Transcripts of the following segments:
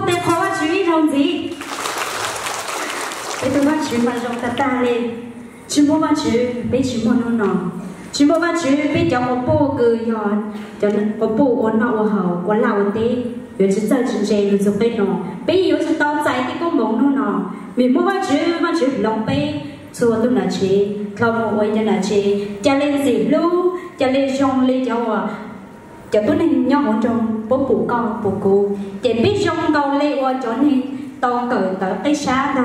tên khó bắt chữ không gì tôi bắt chữ mà rộng ta lên chữ mua bắt chữ biết chữ mua nó chữ mua bắt chữ biết cho một bộ cười giòn cho nên một bộ ôn nọ hậu quán lào tê rồi chữ giờ chữ dễ rồi dùng bên nó bây giờ chữ to dài cái con mông nó vì mua bắt chữ lòng bê xua tôi là chị không một quay cho là chị cha lên gì lưu cha lên xong lên cho tôi nên nhau trong bố phụ con phụ cụ chị biết trong câu lê qua chỗ này to cởi tới cái xa nè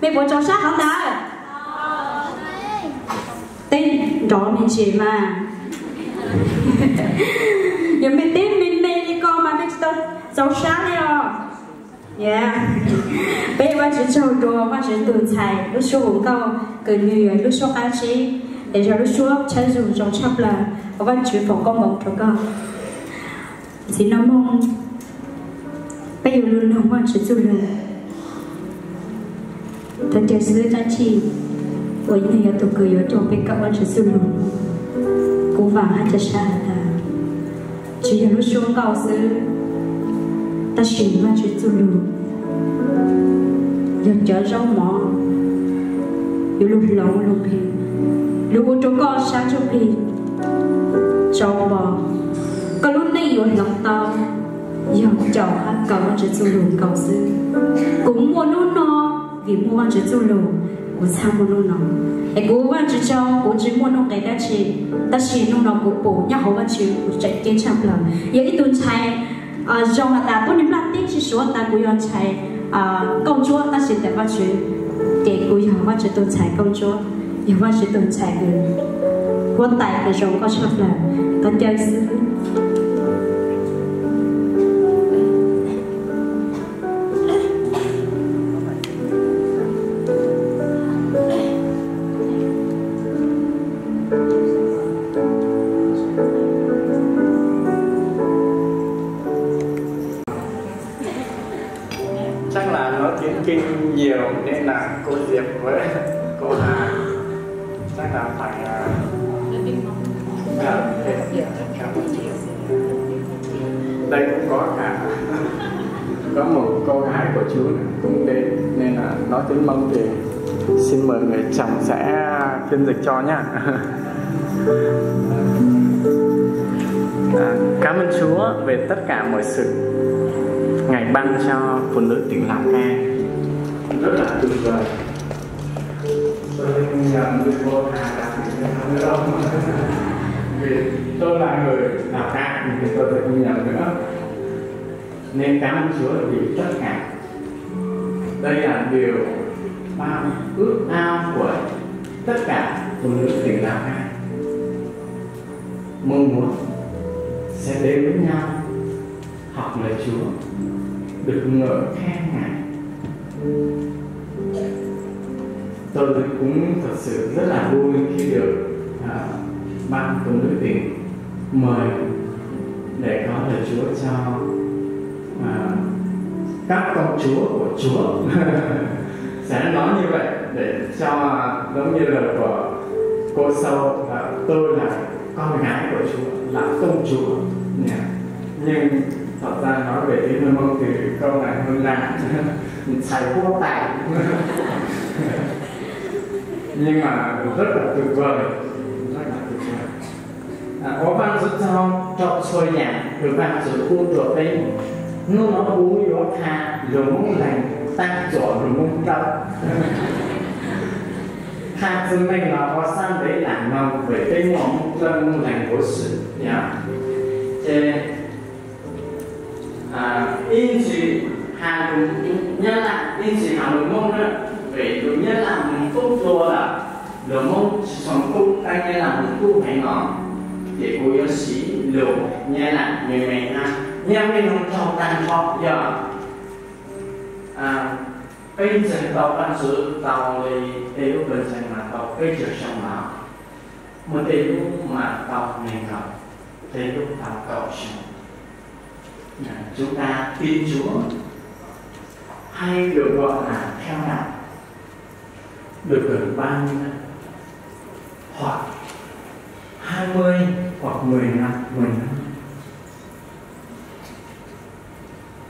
mấy bố cho sát không đã tên rõ mình chị mà giờ mình tên mình mê đi con mà biết tôi cháu sát đi rồi yeah bây giờ chỉ cho đồ và chỉ tự chạy lúc số hùng câu cười như lúc số cá chí để cho lúc số chân dùng trong chấp là và chỉ phòng con một cho con chỉ nó mong bây giờ luôn không quan chỉ dùng được thật chờ xưa cha chị với những người tụi cười ở trong bên cạnh quan chỉ dùng được cố vàng hay cha xa là chỉ là lúc số câu xưa ta chỉ mà chỉ dùng được giờ chở rau mỏ giờ lúc lâu lúc hình lúc của chúng con sáng trong hình rau bò có lúc này giờ lòng to giờ chở hát cầu chỉ dùng được cầu sư cũng mua nút nó vì mua chỉ dùng được cũng sang mua nút nó để cố gắng chỉ cho cố chỉ mua nút cái ta chỉ nút nó cũng bổ nhau hậu chỉ chạy kiến chậm là giờ ít tuần chạy trong là ta có những lần tiếc chỉ số ta cũng yon chạy công chúa ta chỉ để bắt chuyện để cũng hiểu bắt chuyện tôi chạy công chúa hiểu bắt chuyện tôi chạy người quân tài cái trong có chắc là ta chơi xứ kinh nhiều nên là cô Diệp với cô Hà chắc là phải đây cũng có cả có một cô gái của chú này cũng đến nên là nói tiếng Mông thì xin mời người chồng sẽ phiên dịch cho nhá. Cảm ơn Chúa về tất cả mọi sự Ngài ban cho phụ nữ tỉnh Lào Cai rất là tuyệt vời. Tôi nhận được cô Hà là vì tôi là người Lào Cai thì tôi phải nhận nữa, nên cảm ơn Chúa vì tất cả. Đây là điều bao ước ao của tất cả phụ nữ tỉnh Lào Cai, mong muốn sẽ đến với nhau học lời Chúa, được ngợi khen Ngài. Tôi cũng thật sự rất là vui khi được ban phụ nữ tỉnh mời để có lời Chúa cho các công chúa của Chúa. Sẽ nói như vậy để cho giống như lời của cô Sâu là tôi là con gái của Chúa, là công chúa. Nhưng thật ra nói về tiếng Mông thì câu này hơi nặng, xài quốc tài. Nhưng mà rất là tuyệt vời, rất là tuyệt vời. Có văn rất cho xôi nhà, rồi văn sự khuôn ruột đấy, nó uống gió tha, rồi muốn lành tăng chỗ rồi muốn đau. Tha chân mình là có sang đấy làm nông về cái mong chân lành của sự. In chỉ hàng nhớ là in chỉ hàng lồng mông nữa về đúng nhớ là mình phúc rồi là lồng mông sống phúc tay nhớ là mình phúc hay nó để cô yêu sĩ lều nhớ là mình ha nhớ mình không trong tan cho giờ bây giờ tàu ban sự tàu thì đều bên trên mà tàu bây giờ xong nào một đều mà tàu này ngập thế lúc tàu cầu xong chúng ta tin Chúa hay được gọi là theo đạo, được hưởng bao nhiêu năm, hoặc 20 hoặc 10 năm,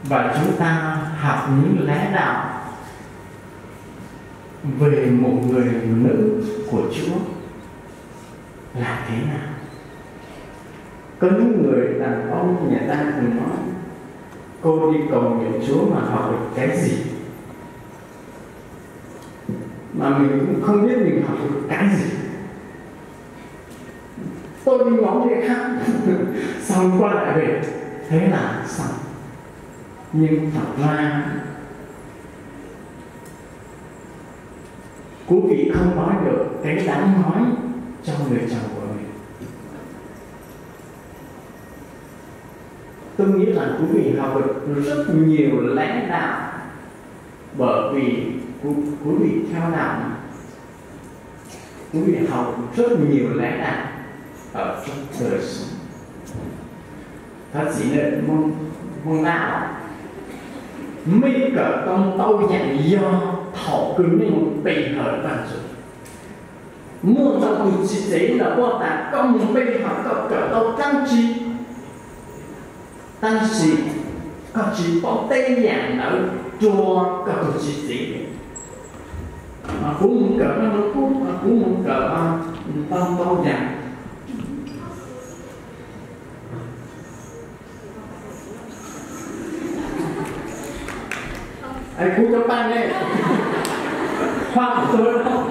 và chúng ta học những lẽ đạo về một người nữ của Chúa là thế nào. Có những người đàn ông nhà ta thường nói cô đi cầu nguyện Chúa mà học được cái gì, mà mình cũng không biết mình học được cái gì. Tôi đi ngó người khác xong qua lại về, thế là xong. Nhưng thật ra quý vị không nói được cái đáng nói cho người chồng của mình. Tôi nghĩ là quý vị học được rất nhiều lẽ đạo, bởi vì quý vị theo đạo mà. Quý vị học rất nhiều lẽ đạo ở trong đời sống. Thật chỉ là mong đạo mấy cỡ con tao dặn do thọ cứng nên một bì hở bàn rồi. Mua cho tụi chị giấy là bó tạ có một bì hở cỡ tao trang trí.但是có chỉ có tên dạng ở chùa có tụi chị giấy. Mà cũng muốn cỡ nó cút, mà cũng muốn cỡ tao dặn. Ai cú cho ban đây hoa của tôi đâu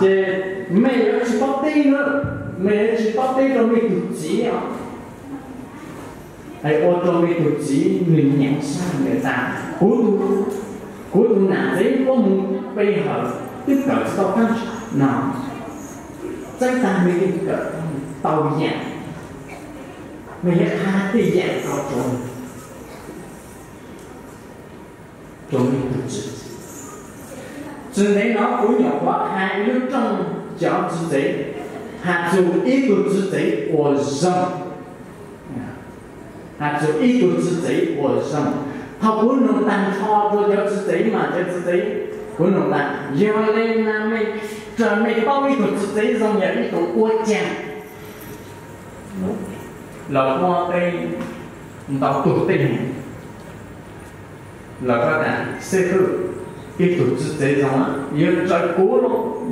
chế mẹ nó chỉ có tí nữa, mẹ chỉ có tí rồi mới tụt chỉ à. Ai ô tô mới tụt chỉ mình nhận sang người ta cuối tu nã giấy có một bây giờ tiếp cận sau khăn nào chắc ta mới tiếp cận tàu nhạc mình hết hai tí nhạc vào rồi rồi mình tự trị. Cho nên nó cũng nhỏ quá hai nước trong giáo chữ giấy hạt dù ý của chữ giấy của dòng hạt dù ý của chữ giấy của dòng họ cũng nông tàn cho cho giáo chữ giấy mà cho chữ giấy cũng nông tàn do nên là mình trở mình bao ý của chữ giấy dòng nhà ý của ua chàng là hoa cây tao tụt tình là có thể sẽ thử ý tổ chức thế rằng là yêu trái cố nó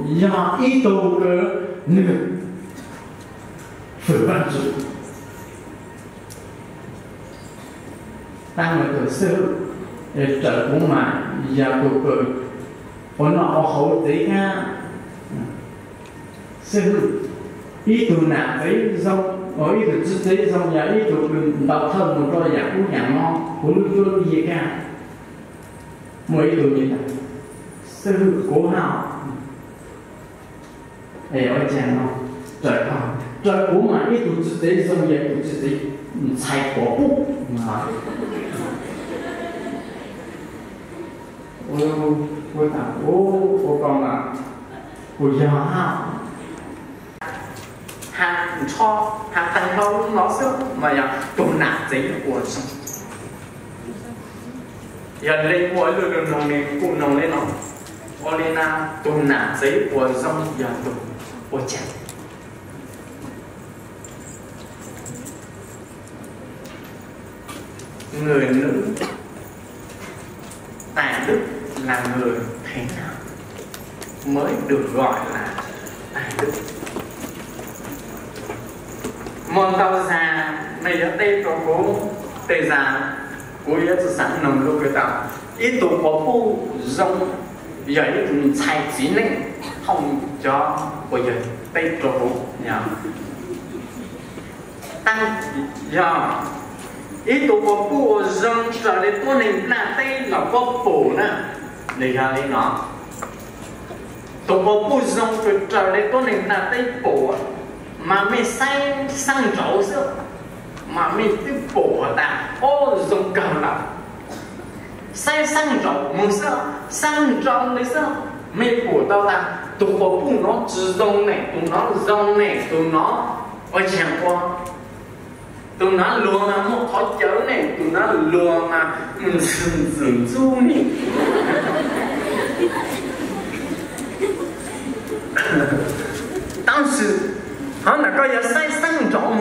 do ý tổ cơ nửa phải văn dụng tăng là tổ sư trái cố mà do tổ cơ còn nó hậu tế nha sư ý tổ nạ thấy dòng ở ý tổ chức thế rằng là ý tổ cơ đọc thân một đôi giả cú nhà ngon của lưu vô gì cả mỗi ý tổ như thế sư cố hào để ở chàng nó trời cố mà ít tụi chữ tế xong vậy tụi chữ tế chạy của bút mà ôi thằng ô con là ôi giờ hàng cho hàng tăng lâu nó sức mà là tụi nạp giấy của xong giờ lên mỗi lượt nồng này cũng nồng lên nó Olena tụi nạp giấy của dòng giờ tụi của chàng người nữ tài đức là người thế nào mới được gọi là tài đức. Môn tao già này đã tê cho cố tê già cố yếu tự sẵn nồng lúc cái tạo ít tụ có phu dòng giờ như tụi mình chạy chỉ lên không cho bây giờ tê cho cố nhờ tăng giờ ít tụ có phu dòng trở đến tôi này là tê là có phủ nè để ra đây nó tụ có phu dòng trở đến tôi này là tê phủ mà mình say sang trấu xưa mà mình tiếp phủ ở ta ô dùng cầm lắm say sang trấu một sao sang trấu lấy sao mình phủ tao ta tụi có phụ nó chỉ dùng này tụi nó dùng này tụi nó ở chẳng qua tụi nó lùa mà một thói chớ này tụi nó lùa mà dừng du này当时họ là coi say sang trộn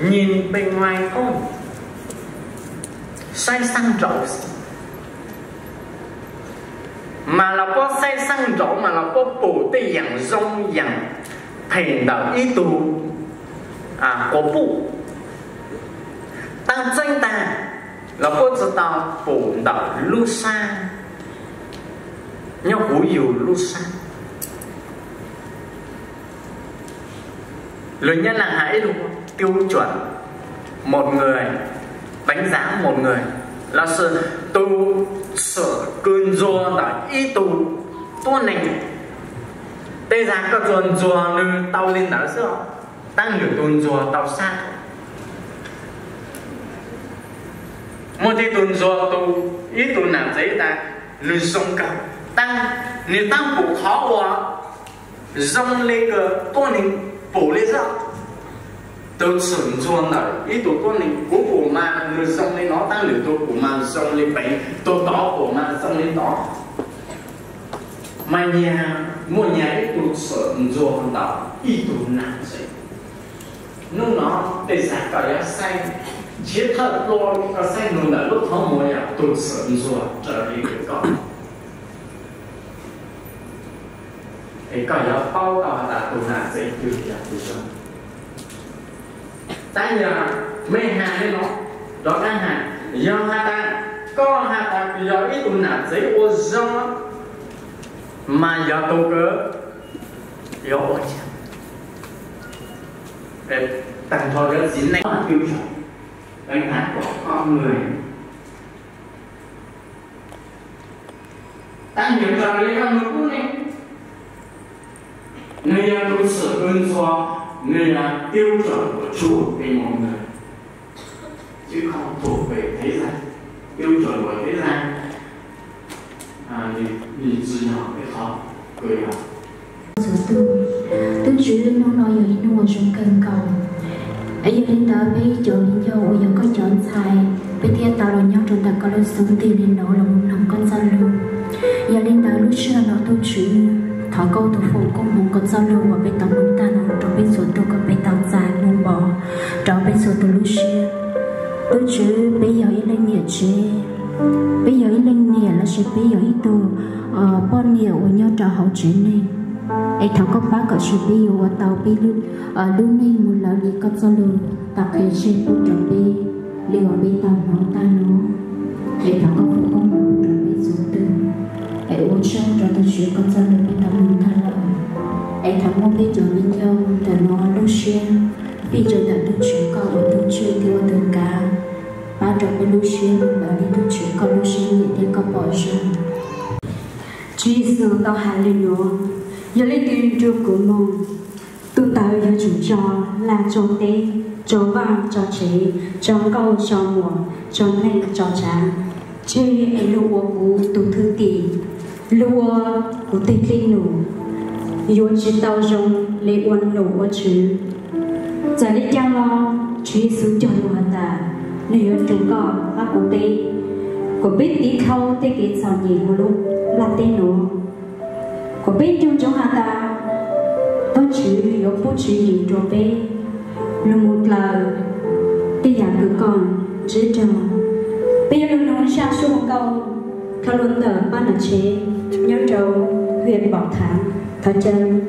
nhìn bên ngoài không say xăng rậu mà là có say xăng rậu mà là có bổ tây yang rong yang thành đạo ý tù của bộ ta danh ta là có知道bổ đạo lưu sa nhau hữu nhiều lưu sa lời nhân là hãy luôn tiêu chuẩn một người đánh giá một người là sự tu sở cơn do là ý tu tu này tây ra các tuần do nơi tao lên đã sao tăng được tuần do tao xa một thì tuần do tu ý tu làm giấy ta nơi sông cao tăng nếu tăng bổ khó quá dòng lên cái tu này bổ lên ra tôi sửa chuông là ý tụ con này của mà người xong lên nó tăng lửa tôi của mà xong lên bánh tôi đó của mà xong lên đó mà nhà mua nhà ý tụ sửa chuông là ý tụ nặng gì lúc nó để giải cả giá xanh chế thật lo cả xanh luôn là lúc không mua nhà tụ sửa chuông trở đi cái con thì cả giá bao cả là tụ nặng gì cứ là tụ sửa tại giờ mê hà lên nó đó cái hà do hà ta có hà ta do ít tụ nạp giấy ô rong mà do tụ cớ do ô chăng để tặng cho cái gì này là tiêu chuẩn đánh giá của con người ta nhận ra lấy con người này người ta tụ sửa cơn do người là tiêu chuẩn của Chúa về mọi người chứ không thuộc về thế gian tiêu chuẩn của thế gian nhìn từ nhỏ để học cười học tôi chỉ lên nó nói rồi nó ngồi trong cần cầu ấy giờ lên tới bây giờ lên giờ ôi giờ có chọn xài bây giờ tao là nhau trong ta có lên sống tiền lên đó là một lòng con gian luôn giờ lên tới lúc xưa nó tôi chỉ thọ câu tổ phụ cũng muốn con sao lưu và bên tàu mình ta nó trong bên xuống tôi có bên tàu dài luôn bỏ trong bên xuống tôi lúc xưa tôi chứ bây giờ lên nhiệt chứ bây giờ lên nhiệt là sẽ bây giờ tôi bọn nhiệt của nhau trò hậu chuyện này ấy thằng con bác có sự bây giờ tàu bây lúc này một lần đi con sao lưu tập hệ trên tôi chuẩn bị lưu ở bên tàu nó ta nó ấy thằng con phụ con muốn chuẩn bị xuống từ ấy ôn sâu cho tôi chuyện con sao lưu bên tàu mình ta lợi ấy thằng con bây giờ bên nhau để nó lúc xưa bây giờ đã tôi chuyện con ở tôi chơi thì ở tôi cả ba trò bên lúc xưa đã đi tôi chuyện con lúc xưa thì thì con bỏ ra Jesus tao hạ lên nó giờ lấy tiền cho của mong tôi tạo ra chủ trò là cho tê cho vàng cho chế cho câu cho mùa cho này cho trà chơi ấy lúa của tụ thư tỷ lúa của tê linh nụ yo chỉ tao dùng lấy uốn nụ chứ giờ đi chăng lo truy xuống cho lúa ta nếu chúng có các cụ tê của biết tí khâu tê kỹ sao nhỉ một lúc là tê nụ của biết trong chỗ hà ta tôi chỉ có bố chỉ gì cho bé lúc một lời tê giả cứ còn chỉ chờ bây giờ lúc nói xa xuống một câu thảo luận tờ ban là chế nhớ trâu huyện bảo thắng thảo chân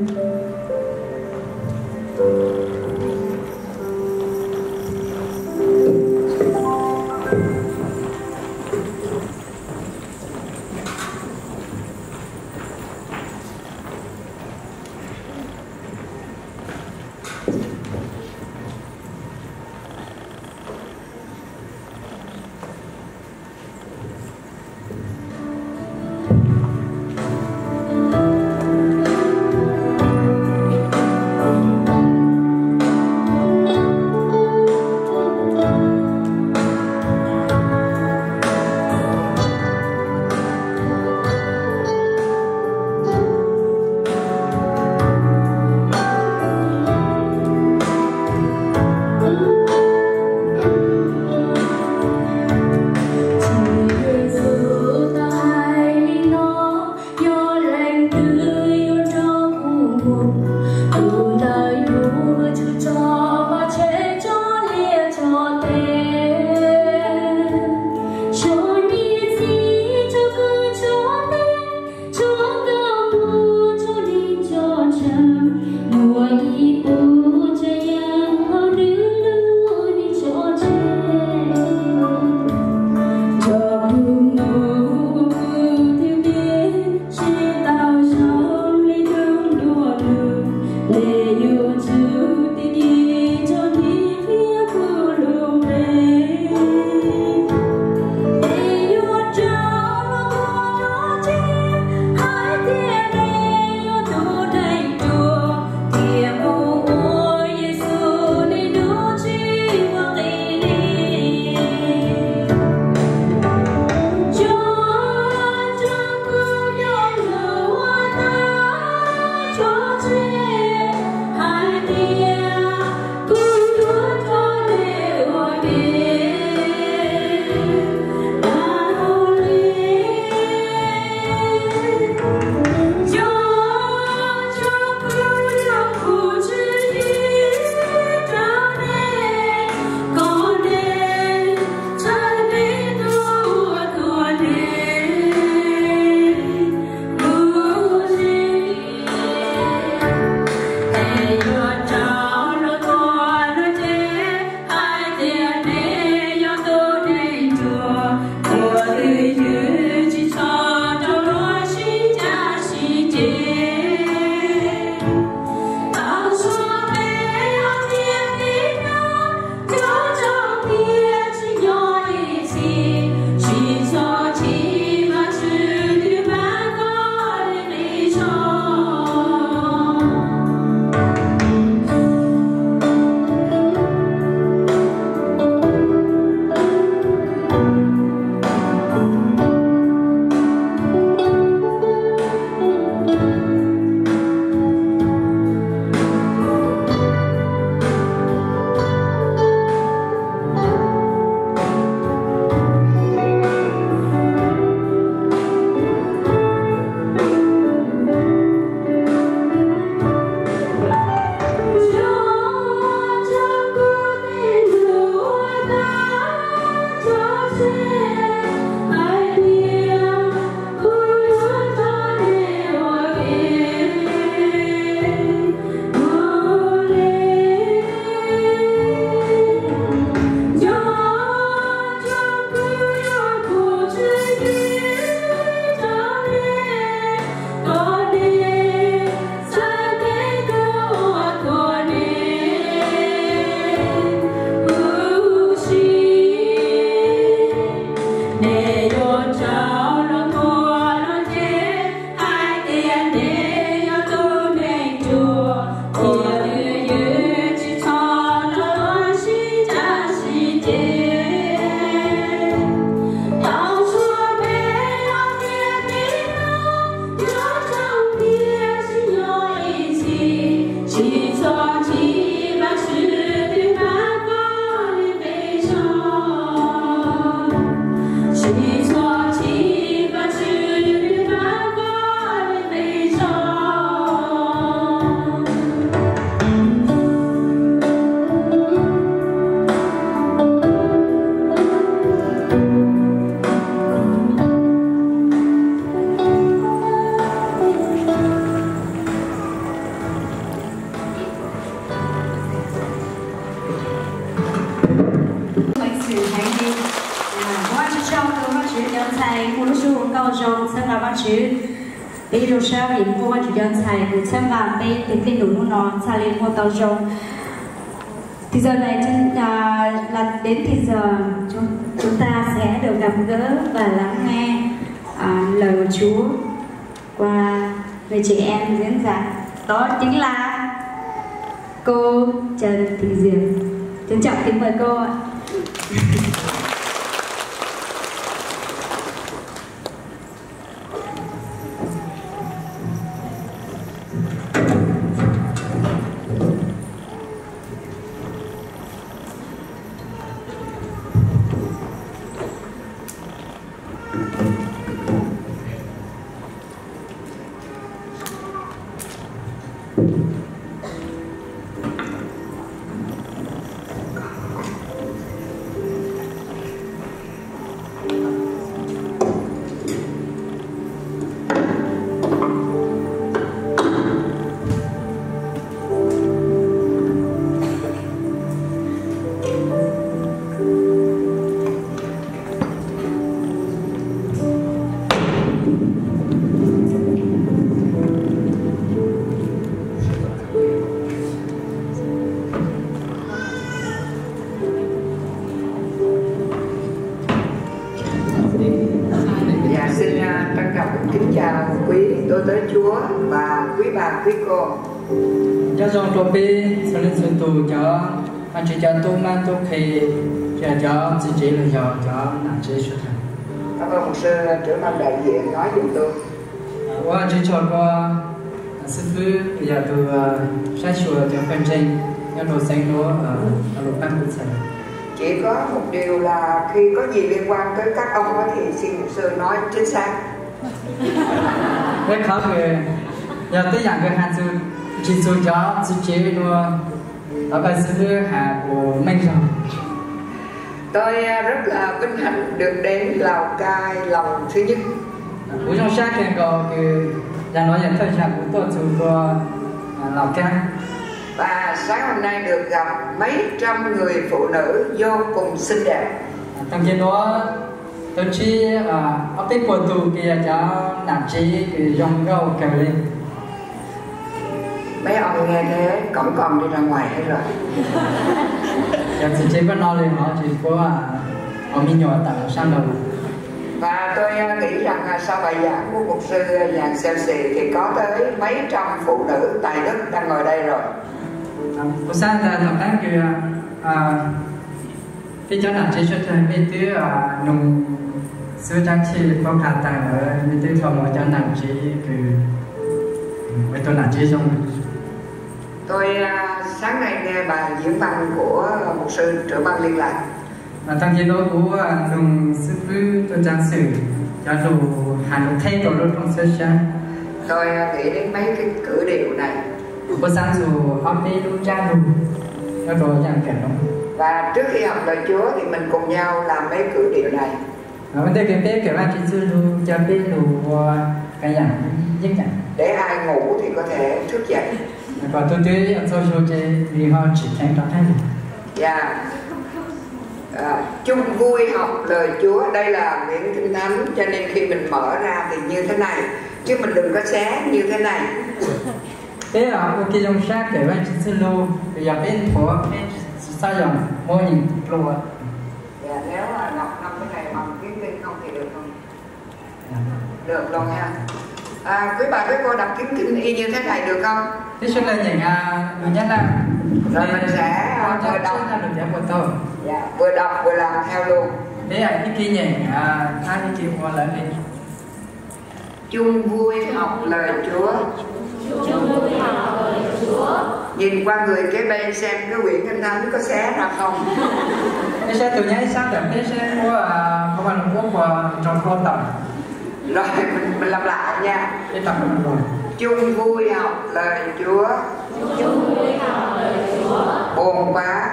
bây giờ sao thì cô bắt chuyện xài được xem vào đây thì cái đủ nó xài lên một tàu rồng thì giờ này là đến thì giờ chúng ta sẽ được gặp gỡ và lắng nghe lời của Chúa qua người chị em diễn giải, đó chính là cô Trần Thị Diệp. Trân trọng kính mời cô ạ. Cho dòng trò bê sẽ lên xuân tù cho anh chị cho tôi mang tôi khi cho chị là cho nặng chế xuất hành. Cảm ơn một sư trưởng ban đại diện nói giùm tôi. Qua chị cho qua sư phụ bây giờ tôi sai chùa cho phần trình nhân đồ xanh đó ở lục ban quân sài. Chỉ có một điều là khi có gì liên quan tới các ông đó thì xin một sư nói chính xác. Rất khó người giờ tới dạng cái hạt sư chỉ số cho sư chế luôn đó là sư hà của mình rồi. Tôi rất là vinh hạnh được đến Lào Cai lần thứ nhất. Buổi trong sáng thì có cái là nói nhận thời gian của tôi từ Lào Cai. Và sáng hôm nay được gặp mấy trăm người phụ nữ vô cùng xinh đẹp. Thằng kia đó tôi chỉ ở cái quần tù kia cho nạp trí cái dòng gâu kèo lên. Mấy ông nghe thế còn đi ra ngoài hết rồi. Giờ thì chế vẫn nói lên họ chỉ có ở mình nhỏ tạo sang đầu. Và tôi nghĩ rằng sau bài giảng của mục sư Giàng Xeo Xì thì có tới mấy trăm phụ nữ tài đức đang ngồi đây rồi. Cô sáng ra thập tác kìa cái chỗ nào chế xuất thân bên thứ nông sư trang trí có khả tàng ở bên thứ phòng ở chỗ nào chế cứ với tôi là chế xong. Tôi sáng nay nghe bài diễn văn của một sư trưởng ban liên lạc. Thằng kia đó của nông sư phụ tôi trang sử cho dù Hà Nội thay đổi rồi trong sơ sáng. Tôi nghĩ đến mấy cái cử điệu này. Cô sáng dù họ đi luôn trang đủ cho rồi chẳng kể đâu. Và trước khi học lời Chúa thì mình cùng nhau làm mấy cử điệu này. Vấn đề cái bé kiểu là chỉ sư lu cho bé lu cái dạng nhất dạng. Để ai ngủ thì có thể thức dậy. Còn tôi thấy ở social trên vì họ chỉ thanh toán hay gì. Dạ. Chung vui học lời Chúa. Đây là miệng Kinh Thánh, cho nên khi mình mở ra thì như thế này, chứ mình đừng có xé như thế này. Thế là ok trong sát kể với chỉ sư lu bây giờ bên của bên sao dòng mô hình lu. Dạ, nếu mà đọc năm cái này bằng kiếm kinh không thì được không? Được luôn nha. Quý bà với cô đọc kiếm kinh y như thế này được không? Thế cho nên những người nhất là rồi mình sẽ vừa đọc dạ, vừa đọc vừa làm theo luôn. Thế là cái kia nhỉ hai cái kia qua lại đi. Chung vui học lời Chúa. Chung vui học lời Chúa. Nhìn qua người kế bên xem cái quyển Kinh Thánh có xé ra không? Cái xe từ nhảy sang được cái xe của công an Trung Quốc và trong con tập. Rồi mình làm lại nha. Cái tập của mình rồi. Chung vui học lời Chúa. Chung vui học lời Chúa. Buồn quá.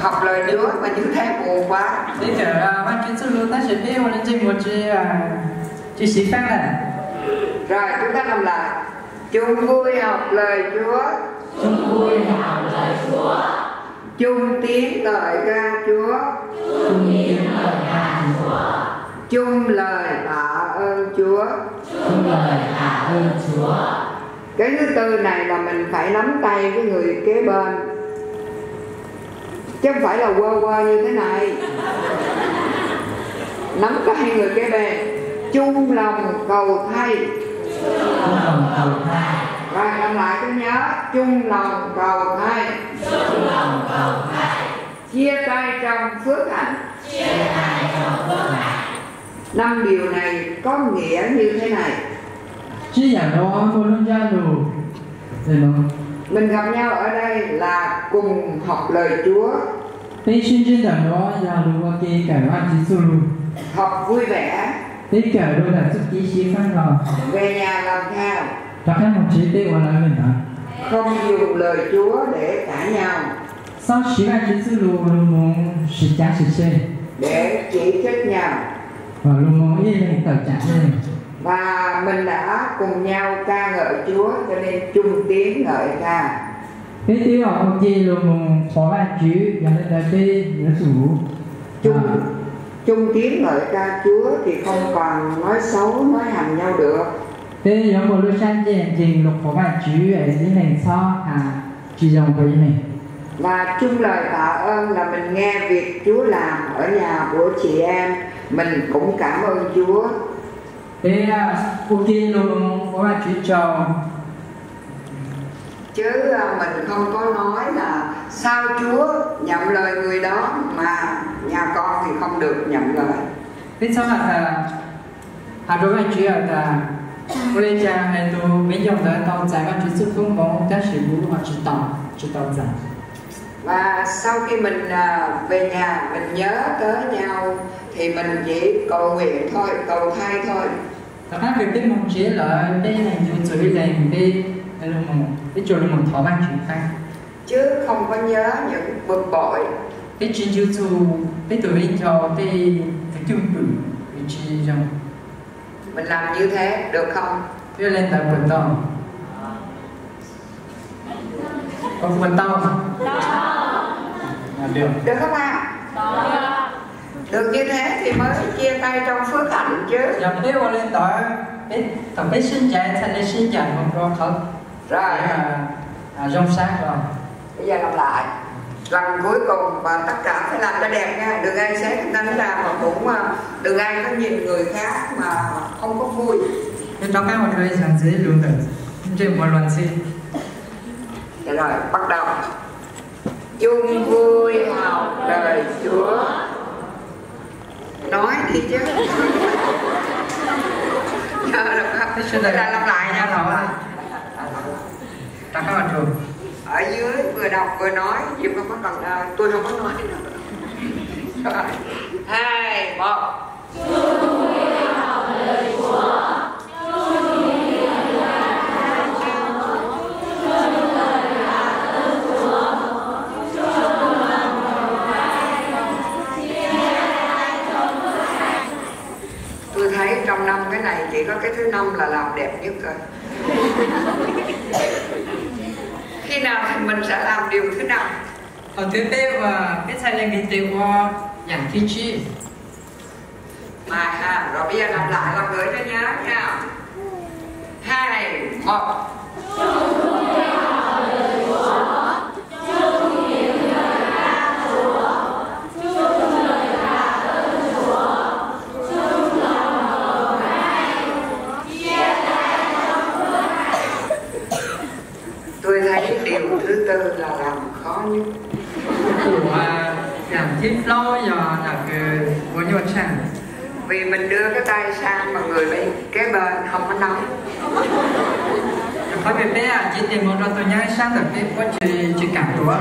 Học lời Chúa mà như thế buồn quá. Thế kiểu ban chuyên sư luôn ta sẽ biết lên trên một chi sĩ phát này. Rồi chúng ta làm lại. Chung vui học lời Chúa. Chung vui học lời Chúa. Chung tiếng ngợi ca Chúa. Chung tiếng ngợi ca Chúa. Chung lời tạ ơn Chúa. Chung lời tạ ơn Chúa. Cái thứ tư này là mình phải nắm tay với người kế bên, chứ không phải là quơ quơ như thế này. Nắm tay người kế bên, chung lòng cầu thay. Chung lòng cầu thay. Rồi làm lại cho nhớ, chung lòng cầu thay. Chung lòng cầu thay. Chia tay trong phước hạnh. Chia tay trong phước hạnh. 5 điều này có nghĩa như thế này. Chỉ giả đó cô luôn ra đủ. Mình gặp nhau ở đây là cùng học lời Chúa. Thế chuyên chuyên giả đó ra đủ ok cả ban chỉ sư luôn. Học vui vẻ. Thế cả đôi là sức ký sĩ phát rồi. Về nhà làm theo. Chắc chắn một trí tế của lại mình hả? Không dùng lời Chúa để cãi nhau. Sau chỉ ban chỉ sư luôn muốn sĩ trả sĩ xe. Để chỉ trích nhau. Và luôn muốn yên lên tờ trả lên. Và mình đã cùng nhau ca ngợi Chúa, cho nên chung tiếng ngợi ca. Thế tí họ ok luôn muốn phó ban chứ, và nên là đi nhớ rủ. Chung tiếng ngợi ca Chúa thì không còn nói xấu, nói hành nhau được. Thế giống một lúc sang trình lục phó ban chứ ở dưới này so chỉ dòng với này. Và chung lời tạ ơn là mình nghe việc Chúa làm ở nhà của chị em, mình cũng cảm ơn Chúa. Thế ok luôn phó ban chứ cho. Chứ mình không có nói là sao Chúa nhậm lời người đó mà nhà con thì không được nhậm lời. Thế sao là đối với chị là cô lên cha hay tôi mấy dòng đã tao giải ban chứ không có các sự vụ hoặc chỉ tao giải. Và sau khi mình về nhà mình nhớ tới nhau thì mình chỉ cầu nguyện thôi, cầu thay thôi. Thật ra việc tính mong chỉ là đây này dù chửi lành đi hay là một chỗ là một thỏ ban chuyện khác. Chứ không có nhớ những bực bội. Cái chuyện dù dù cái tụi mình cho cái chung cử vị trí trong. Mình làm như thế được không? Đưa lên tại quần tàu. Còn quần tàu không? Được. Được không ạ? Được như thế thì mới chia tay trong phước hạnh chứ. Dòng thế qua lên tỏi tổng cái sinh chạy thành cái sinh chạy không có không? Rồi Rong sát rồi. bây giờ làm lại lần cuối cùng và tất cả phải làm cho đẹp nha. Đừng ai xé Kinh Thánh ra mà cũng đừng ai có nhìn người khác mà không có vui. Thế trong cái một người sáng dưới luôn rồi. Trên một lần xin. Rồi bắt đầu. Chung vui học lời Chúa. Nói đi chứ. Làm lại nha rồi. Trong cái mặt trường. Ở dưới vừa đọc vừa nói, Diệp không có cần tôi không có nói nữa. Rồi 2, 1. Chung vui học lời Chúa. Chung lời tạ ơn Chúa. Chung chỉ có cái thứ 5 là làm đẹp nhất thôi. Khi nào thì mình sẽ làm điều thứ 5? Ở thứ B và biết sai lên cái từ qua dạng thi chi. Mà ha, rồi bây giờ làm lại là gửi cho nhớ nha. 2, 1. Tôi thấy điều thứ 4 là làm khó nhất. Làm tiếp lâu giờ là cái bốn nhuận chẳng. Vì mình đưa cái tay sang mà người bên kế bên không có nóng. Có việc bé chỉ tìm một tôi nhớ sang được cái quá chỉ cảm rủa.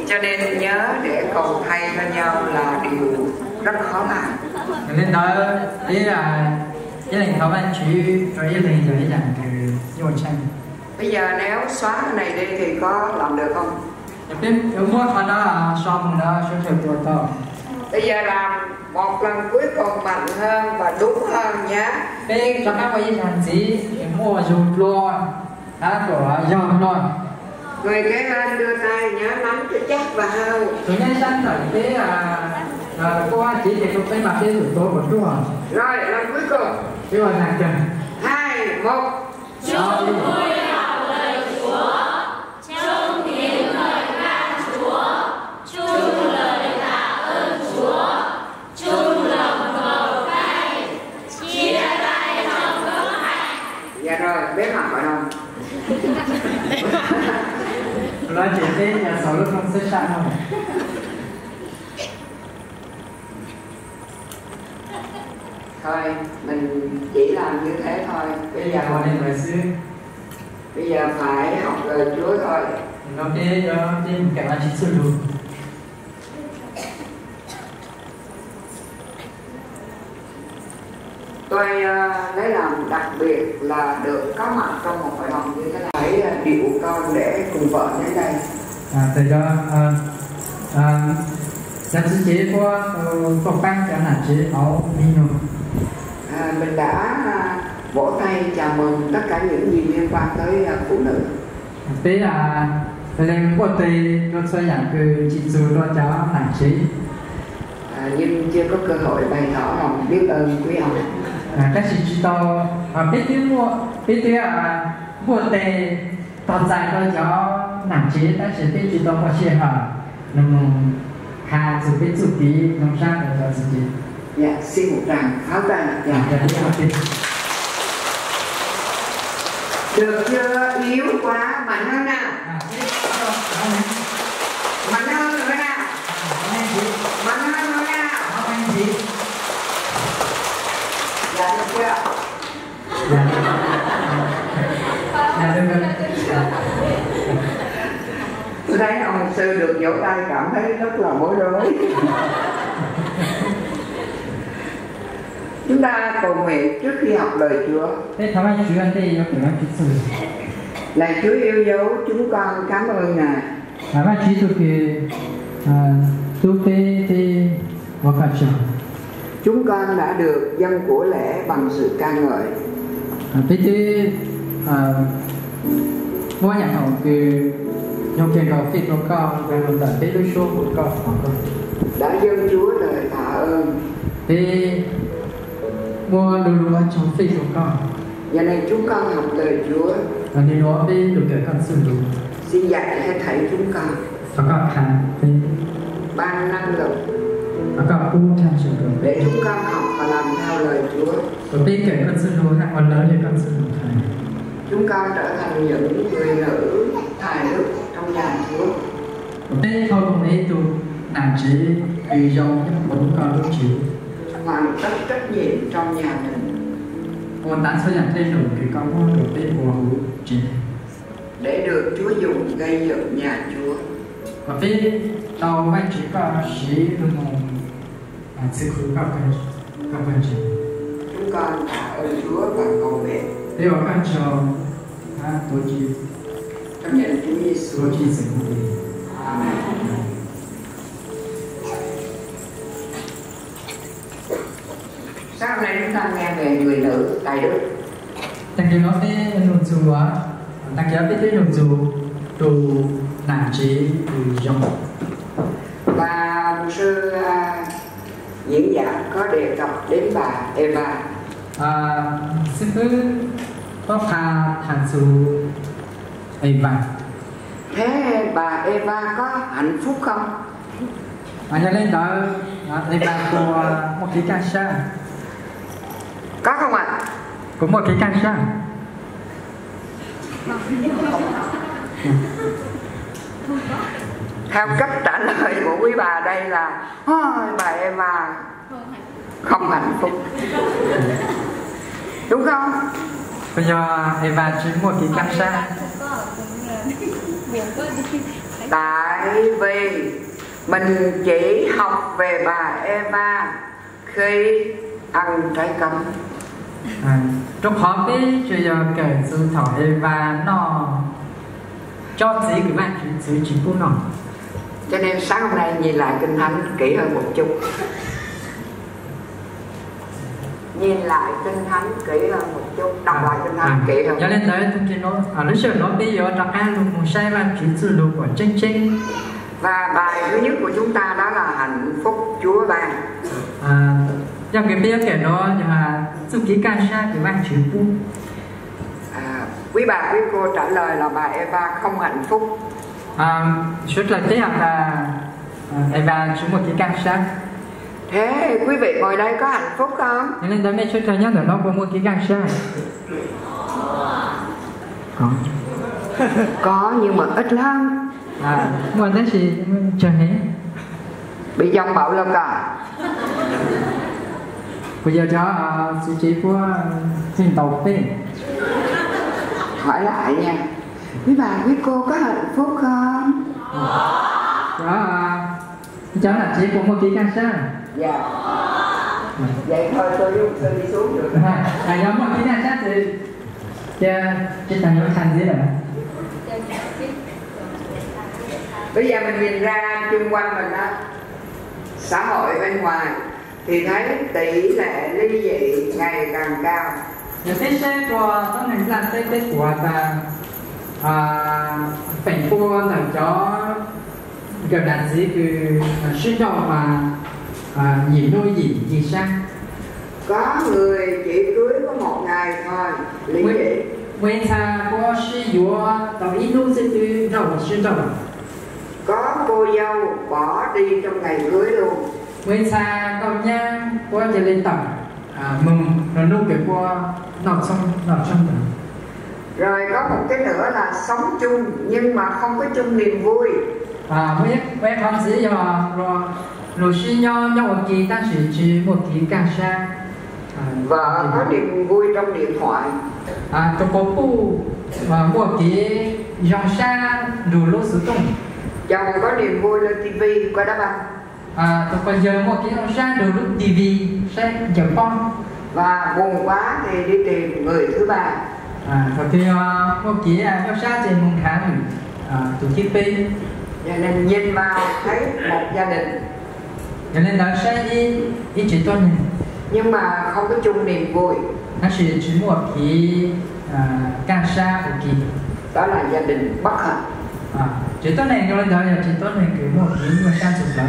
Cho nên nhớ để cầu thay cho nhau là điều rất khó làm. Nên đó ý là thảo văn chỉ cho ý là rồi dạng cái nhuận chẳng. Bây giờ nếu xóa cái này đi thì có làm được không? Bên ở mua khả đó xong đó sẽ thựcตัวto. Bây giờ làm một lần cuối cùng mạnh hơn và đúng hơn nhé. Bên cho các bạn làm gì mua dùng luôn đã của dòng rồi. Người kế bên đưa tay nhớ nắm cho chắc vào. Tôi nghe sang thật thế là qua chỉ để tôi phải mặc cái rủi tốt một chút rồi. Rồi lần cuối cùng. Chứ còn nàng chân. 2, 1. Chúng vui học lời Chúa, trong tiếng lời ca Chúa, chung lời tạ ơn Chúa, chung lòng cầu chay, chia tay trong phước hạnh. Dạ rồi, biết học ở đâu? Nói chuyện thế nhà sáu lúc không sẽ sẵn không? Thôi, mình chỉ làm như thế thôi. Bây giờ còn nên phải xứ. Bây giờ phải học lời Chúa thôi. Nó thế cho thêm cả là chính sự luôn. Tôi lấy làm đặc biệt là được có mặt trong một hội họp như thế này. Hãy điệu con để cùng vợ đến đây. Từ đó là chính chế của công bang cho là chế áo mino. Mình đã vỗ tay chào mừng tất cả những gì liên quan tới phụ nữ. Thế là lên quốc tế nó sẽ dạng cứ chỉ dù đó cho nản chế. Nhưng chưa có cơ hội bày tỏ lòng biết ơn quý ông. Các chị chỉ to biết tiếng mua tề toàn dài thôi cho nản chế ta sẽ biết chỉ to có chia hở nông hà dù biết dù tí nông sang để cho gì. Dạ, xin một tràng pháo tay. Dạ. Được chưa? Yếu quá, mạnh hơn nào. Mạnh hơn nữa nào. Mạnh hơn nữa nào. Dạ, được chưa? Dạ, được rồi. Tôi thấy ông sư được vỗ tay cảm thấy rất là bối rối. Chúng ta cầu nguyện trước khi học lời Chúa. Thế thảo anh chú anh đây có thể nói chút sự. Lạy Chúa yêu dấu, chúng con cảm ơn Ngài. Thảo anh chú tôi kì tu tê và cả chồng. Chúng con đã được dâng của lễ bằng sự ca ngợi. Thế chứ mua nhà hậu kì nhung kèn cầu phi của con và một tận tế đối số của con. Đã dâng Chúa lời tạ ơn. Thế mua đồ đồ trong phi của con. Giờ này chúng con học lời Chúa. Và nếu nó đi được để con sử dụng. Xin dạy hết thảy chúng con. Và con khả thế ban năng lực và con cũng tham sử dụng để chúng con học và làm theo lời Chúa. và bên cạnh con sử dụng hạng còn lớn để con sử dụng thầy. Chúng con trở thành những người nữ tài đức trong nhà Chúa. Và bên không ấy tụ nản trí vì dòng những bốn con lúc chịu. Hoàn tất trách nhiệm trong nhà mình. Còn tán số nhận thêm đủ cái con mua được bên mùa hữu trí. Để được Chúa dùng gây dựng nhà Chúa. Và bên tàu vai trí có sĩ luôn hồn sự khứ các phần trí. Chúng con tạ ơn Chúa và cầu nguyện. Thế vào các cho tổ chí trong nhận Chúa Giêsu. tổ chí sự hữu ý. Amen. Sáng hôm nay chúng ta nghe về người nữ Đại Đức. Thank you nói với nông dù á, thank you với nông dù đồ nản trí từ trong. Và một sư diễn giả có đề cập đến bà Eva. Sư cứ có pha thằng dù Eva. Thế bà Eva có hạnh phúc không? Cho nên đó Eva của một cái cancer. Có không ạ? Của một cái cancer. Theo cách trả lời của quý bà đây là bà Eva không hạnh phúc, đúng không? Bây giờ Eva chỉ một cái cancer. Tại vì mình chỉ học về bà Eva khi ăn trái cấm. Trong khó biết bây giờ kể sự thỏ Eva nó cho gì cái bạn sự chính của nó. Cho nên sáng hôm nay nhìn lại Kinh Thánh kỹ hơn một chút. Nhìn lại Kinh Thánh kỹ hơn một chút, đọc lại Kinh Thánh kỹ hơn. Cho nên tới thông tin nó, lúc trước nó bây giờ đặt ra một sai và chỉ sự lục của chân chân. Và bài thứ nhất của chúng ta đó là hạnh phúc Chúa ban. Trong cái bây giờ kể nó nhưng mà sự kỹ càng xa cái bạn chữ phụ. Quý bà quý cô trả lời là bà Eva không hạnh phúc. Suốt là thế là Eva chỉ một cái càng xa. Thế quý vị ngồi đây có hạnh phúc không? Cho nên tới đây suốt thời nhắc là nó có một cái càng xa. Có nhưng mà ít lắm. Muốn thế thì chờ hết. Bị dòng bạo lực à? Bây giờ cho sự chỉ của thiên tộc đi. Hỏi lại nha. Quý bà quý cô có hạnh phúc không? Cháu là chỉ của một kỹ càng xa. Dạ. Vậy thôi tôi đi xuống được. Giống một kỹ càng xa thì chứ thằng nó thành gì rồi. Bây giờ mình nhìn ra chung quanh mình đó, xã hội bên ngoài thì thấy tỷ lệ ly dị ngày càng cao. Những cái xe của các ngành làm cái của ta phải cô là cho kiểu đàn gì cứ sinh động và nhìn đôi gì sang. Có người chỉ cưới có một ngày thôi ly dị. When ta có sử dụng tàu ít lúc sẽ từ đầu sinh động. Có cô dâu bỏ đi trong ngày cưới luôn. When ta có nhang cóจะlên tàu mừng rồi lúc cái qua nằm trong rồi. Rồi có một cái nữa là sống chung nhưng mà không có chung niềm vui. Với không chỉ rồi sinh nhau một kỳ ta chỉ một kỳ càng xa. Vợ có niềm vui trong điện thoại. Trong có phụ một kỳ dòng xa đủ lúc sử dụng. Chồng có niềm vui lên tivi coi đá banh. Tôi còn giờ một cái dòng xa đủ lúc tivi sẽ chở con. Và buồn quá thì đi tìm người thứ ba. Thì một kỳ dòng xa thì một tháng tụ kiếp bê. Cho nên nhìn vào thấy một gia đình. Cho nên là sẽ đi chỉ tuần này. Nhưng mà không có chung niềm vui. Nó chỉ một cái càng xa của kỳ. Đó là gia đình bất hạnh. Chỉ tuần này rồi đó là chỉ tuần này cứ một cái mà xa sụp lắm.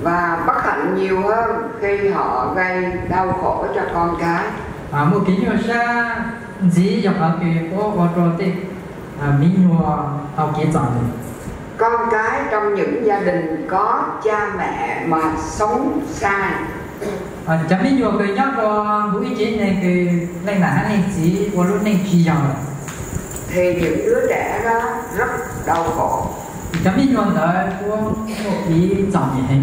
Và bất hạnh nhiều hơn khi họ gây đau khổ cho con cái. Một cái như xa dĩ dọc ở cái ô tô thì mình mua học kia chọn. Con cái trong những gia đình có cha mẹ mà sống xa. Chẳng biết nhiều người nhắc có vũ ý chí này cái này là anh chỉ của lúc này chỉ dòng. Thì những đứa trẻ đó rất đau khổ. Chẳng biết nhiều người có một cái chọn gì hết.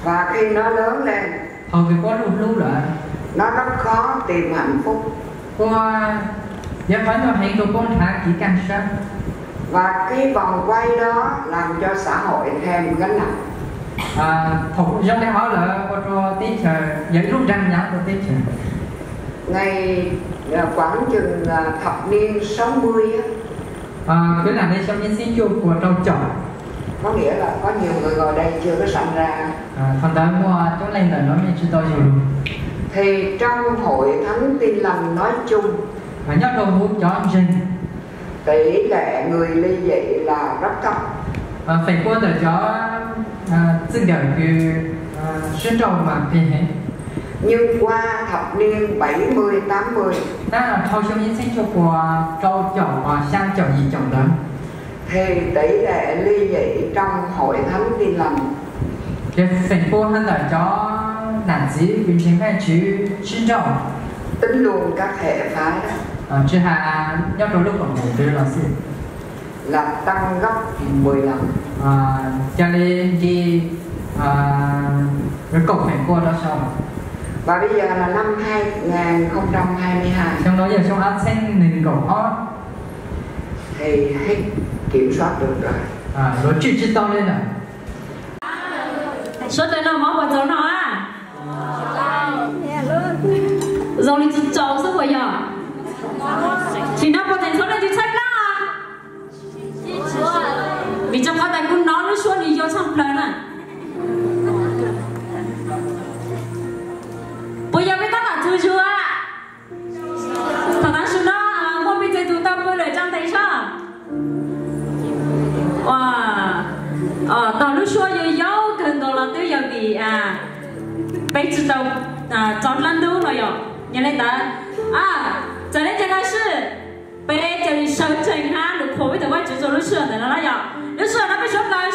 Và khi nó lớn lên, họ cứ có lúc rồi nó rất khó tìm hạnh phúc. Qua giờ phải nó hẹn của con thả kỹ càng sát. Và cái vòng quay đó làm cho xã hội thêm gánh nặng. Thuộc giống cái hỏi là có tiết trời những lúc răng nhá có tiết trời. Ngày khoảng chừng thập niên 60 á. Cái là đây trong những xin chung của trâu trò. Có nghĩa là có nhiều người ngồi đây chưa có sanh ra. Phần đó mua chỗ này là nó mình chưa to nhiều luôn. Thì trong hội thánh Tin Lành nói chung, và nhắc đầu muốn cho anh tỷ lệ người ly dị là rất thấp. phải qua đời cho tự đời cái sinh trầu mà thì hết. Nhưng qua thập niên 70-80, đó là thâu trong những sinh cho của trâu chồng và sang chồng gì chồng đó, thì tỷ lệ ly dị trong hội thánh Tin Lành cái phải qua hắn đời cho nạn sĩ bình chính hay chứ sinh trầu tính luôn các hệ phái đó chứ hà nhắc đầu lúc còn ngủ đây là gì là tăng gấp 10 lần. Cho nên đi cái cổng phải qua đó sau. Và bây giờ là năm 2022, trong đó giờ trong ăn xanh nền cổng hot thì hết kiểm soát được rồi. Nó chỉ to lên rồi. Số tên nào món của cháu nó à? Rồi thì cháu sức của giờ chỉ nó có thành số này thì sách đó à? Vì trong có tài cũng nó xuống thì vô xong lần à. Bây giờ biết tất cả chưa chưa ạ? Thật ra xuống đó một bên tụi tao vừa lời trong thấy sao? Tao lúc xuống giờ dấu cần đó là tôi giờ vì bây giờ tao chọn lần đâu rồi ạ? Nhớ lên ta cho nên là sự bây giờ thì sở trình ha được khổ với tụi bay chỉ cho lúc xưa này nó nói ạ. Lúc xưa nó mới xuống là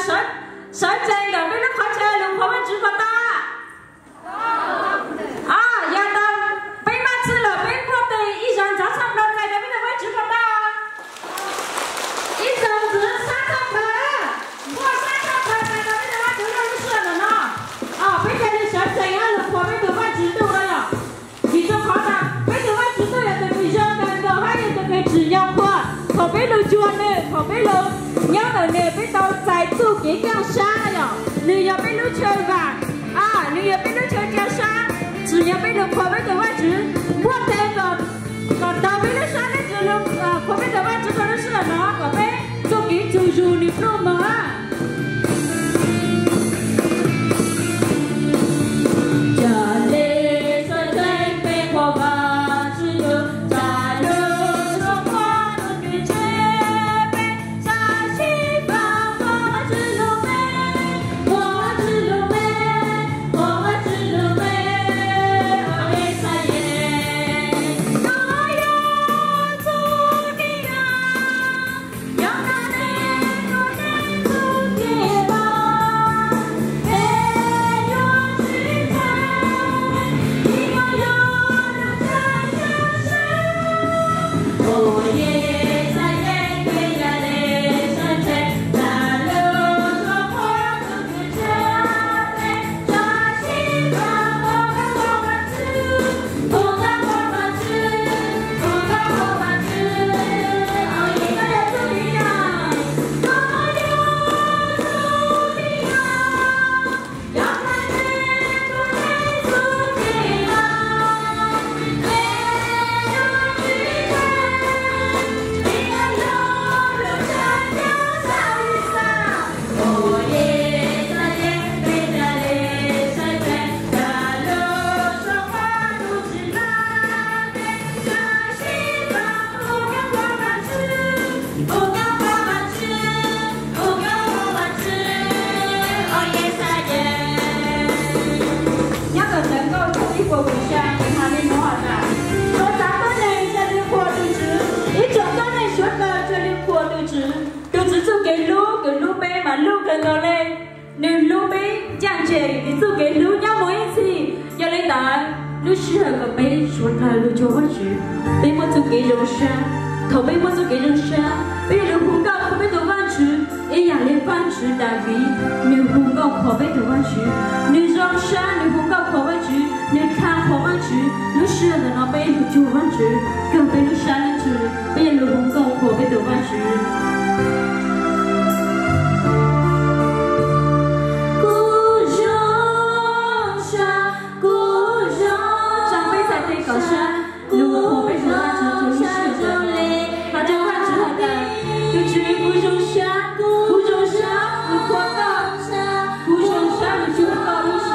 sở trình rồi biết nó khó chơi luôn khổ với chỉ có ta. Giờ tao bây mà chứ là bây quốc tế ý rằng giá xong lần này là biết tụi bay chỉ có ta. Ý rằng giữa sát xong bà mua sát xong bà này là biết tụi bay chỉ có lúc xưa rồi nó. Bây giờ thì sở trình ha được khổ với tụi bay chỉ tụi đây ạ. Vì cho khó là bây giờ anh chúng tôi là từ bây giờ đến giờ hai người từ cái chỉ nhau qua họ biết được chua nè họ biết được nhớ là nè biết đâu giải tu kỹ càng xa nhở nè giờ biết lúc chơi vàng nè giờ biết lúc chơi càng xa chỉ giờ biết được họ biết được anh chứ mua tiền còn đâu biết lúc xa nên chỉ lúc họ biết được anh chứ còn lúc xưa nó có biết tu kỹ dù nè luôn mà Hãy subscribe cho kênh Ghiền Mì Gõ để không bỏ lỡ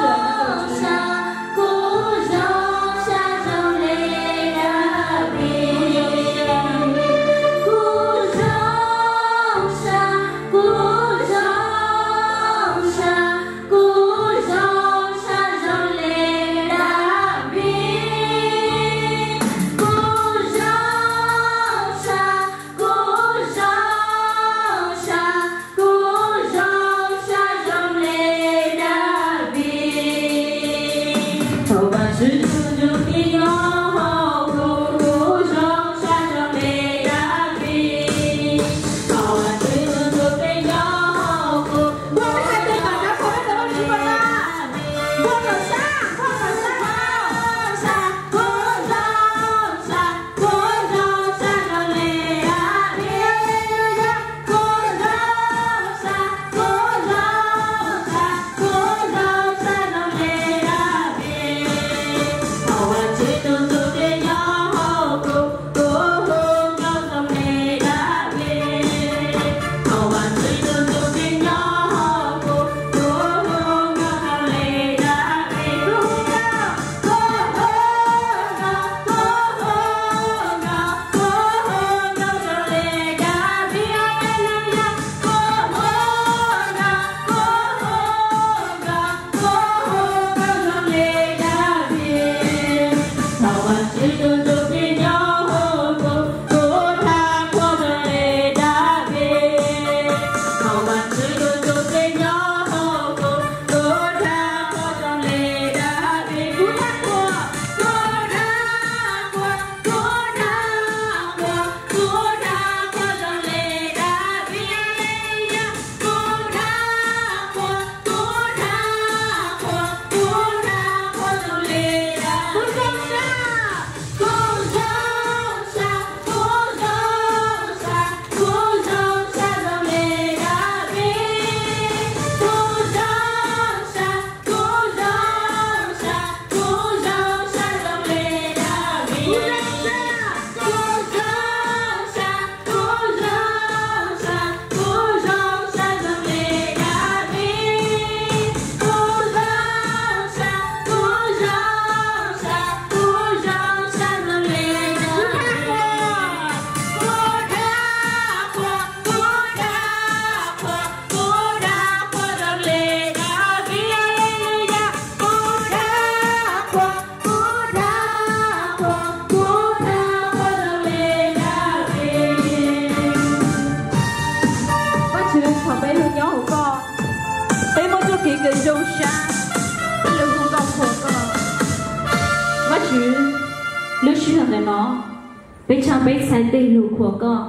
被常被三对路火个，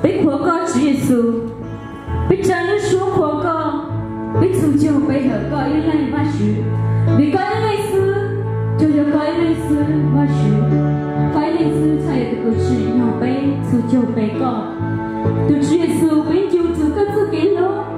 被火个主耶稣，被真路说火个，被主就被何个一类马许，被个一类斯，就有个一类斯马许，个一类斯才有个是要被主就被个，对主耶稣被救主个自己了。